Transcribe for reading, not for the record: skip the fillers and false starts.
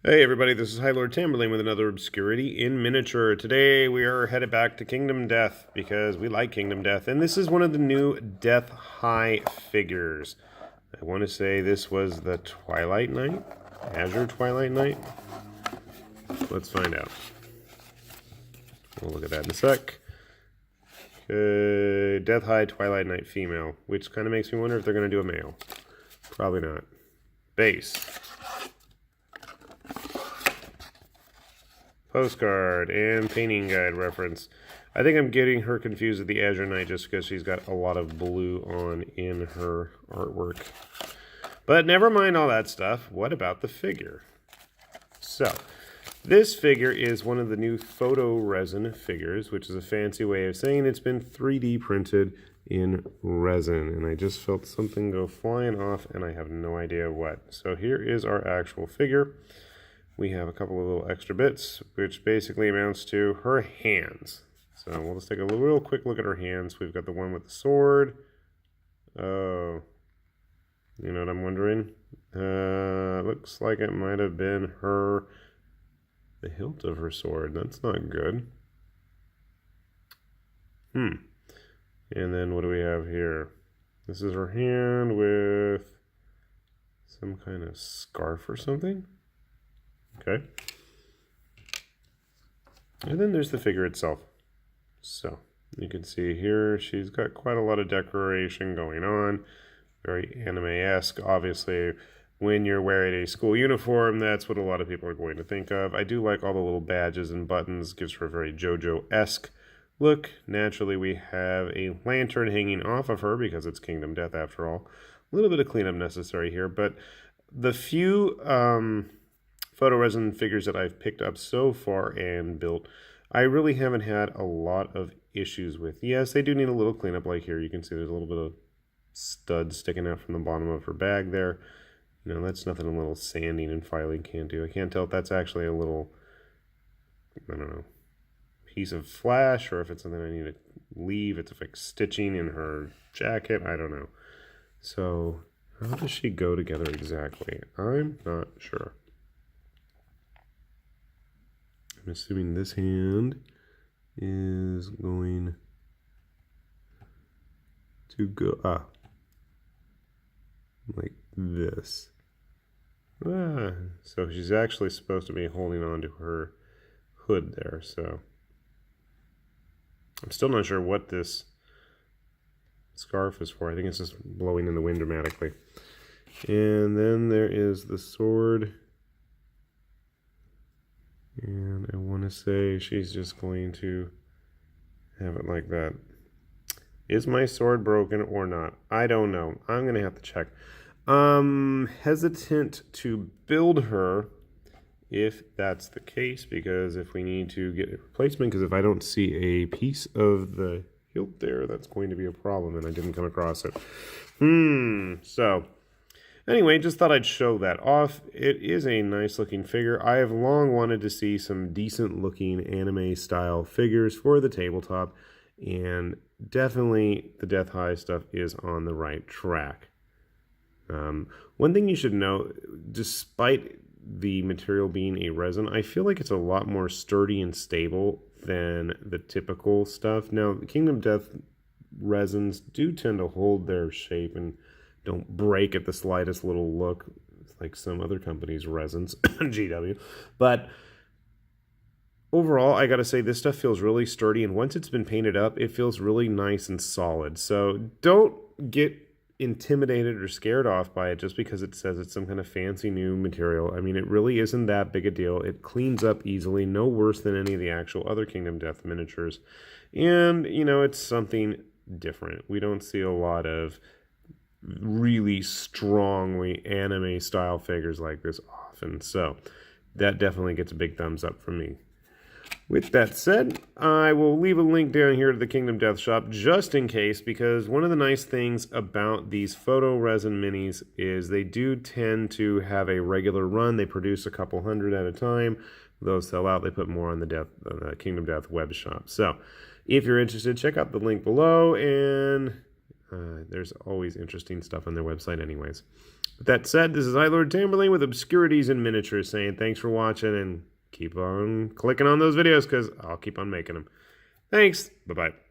Hey everybody, this is High Lord Tamberlane with another Obscurity in Miniature. Today we are headed back to Kingdom Death because we like Kingdom Death, and this is one of the new Death High figures. I want to say this was the Twilight Knight? Azure Twilight Knight? Let's find out. We'll look at that in a sec. Death High Twilight Knight female, which kind of makes me wonder if they're going to do a male. Probably not. Base. Postcard and painting guide reference. I think I'm getting her confused with the Azure Knight just because she's got a lot of blue on in her artwork. But never mind all that stuff. What about the figure? So, this figure is one of the new photoresin figures, which is a fancy way of saying it's been 3D printed in resin. And I just felt something go flying off and I have no idea what. So here is our actual figure. We have a couple of little extra bits, which basically amounts to her hands. So we'll just take a real quick look at her hands. We've got the one with the sword. Oh, you know what I'm wondering? Looks like it might have been the hilt of her sword. That's not good. And then what do we have here? This is her hand with some kind of scarf or something. Okay. And then there's the figure itself. So you can see here she's got quite a lot of decoration going on. Very anime-esque. Obviously, when you're wearing a school uniform, that's what a lot of people are going to think of. I do like all the little badges and buttons. Gives her a very JoJo-esque look. Naturally, we have a lantern hanging off of her because it's Kingdom Death after all. A little bit of cleanup necessary here, but the few photoresin figures that I've picked up so far and built, I really haven't had a lot of issues with. Yes, they do need a little cleanup, like here you can see there's a little bit of studs sticking out from the bottom of her bag there. You know, that's nothing a little sanding and filing can't do. I can't tell if that's actually a little, I don't know, piece of flash or if it's something I need to leave. It's like stitching in her jacket. I don't know. So how does she go together exactly? I'm not sure. I'm assuming this hand is going to go like this. So she's actually supposed to be holding on to her hood there. So I'm still not sure what this scarf is for. I think it's just blowing in the wind dramatically. And then there is the sword. And I want to say she's just going to have it like that. Is my sword broken or not? I don't know. I'm going to have to check. Hesitant to build her if that's the case, because if we need to get a replacement, because if I don't see a piece of the hilt there, that's going to be a problem, and I didn't come across it. So anyway, just thought I'd show that off. It is a nice looking figure. I have long wanted to see some decent looking anime style figures for the tabletop, and definitely the Death High stuff is on the right track. One thing you should know, despite the material being a resin, I feel like it's a lot more sturdy and stable than the typical stuff. Now, the Kingdom Death resins do tend to hold their shape and don't break at the slightest little look, like some other companies' resins, GW. But overall, I gotta say, this stuff feels really sturdy, and once it's been painted up, it feels really nice and solid. So don't get intimidated or scared off by it just because it says it's some kind of fancy new material. I mean, it really isn't that big a deal. It cleans up easily, no worse than any of the actual other Kingdom Death miniatures. And, you know, it's something different. We don't see a lot of really strongly anime style figures like this often, so that definitely gets a big thumbs up from me. With that said, I will leave a link down here to the Kingdom Death shop just in case, because one of the nice things about these photo resin minis is they do tend to have a regular run. They produce a couple hundred at a time. Those sell out, they put more on the Kingdom Death web shop. So if you're interested, check out the link below, and there's always interesting stuff on their website anyways. With that said, this is I, Lord Tamberlane, with Obscurities in Miniatures, saying thanks for watching and keep on clicking on those videos because I'll keep on making them. Thanks. Bye-bye.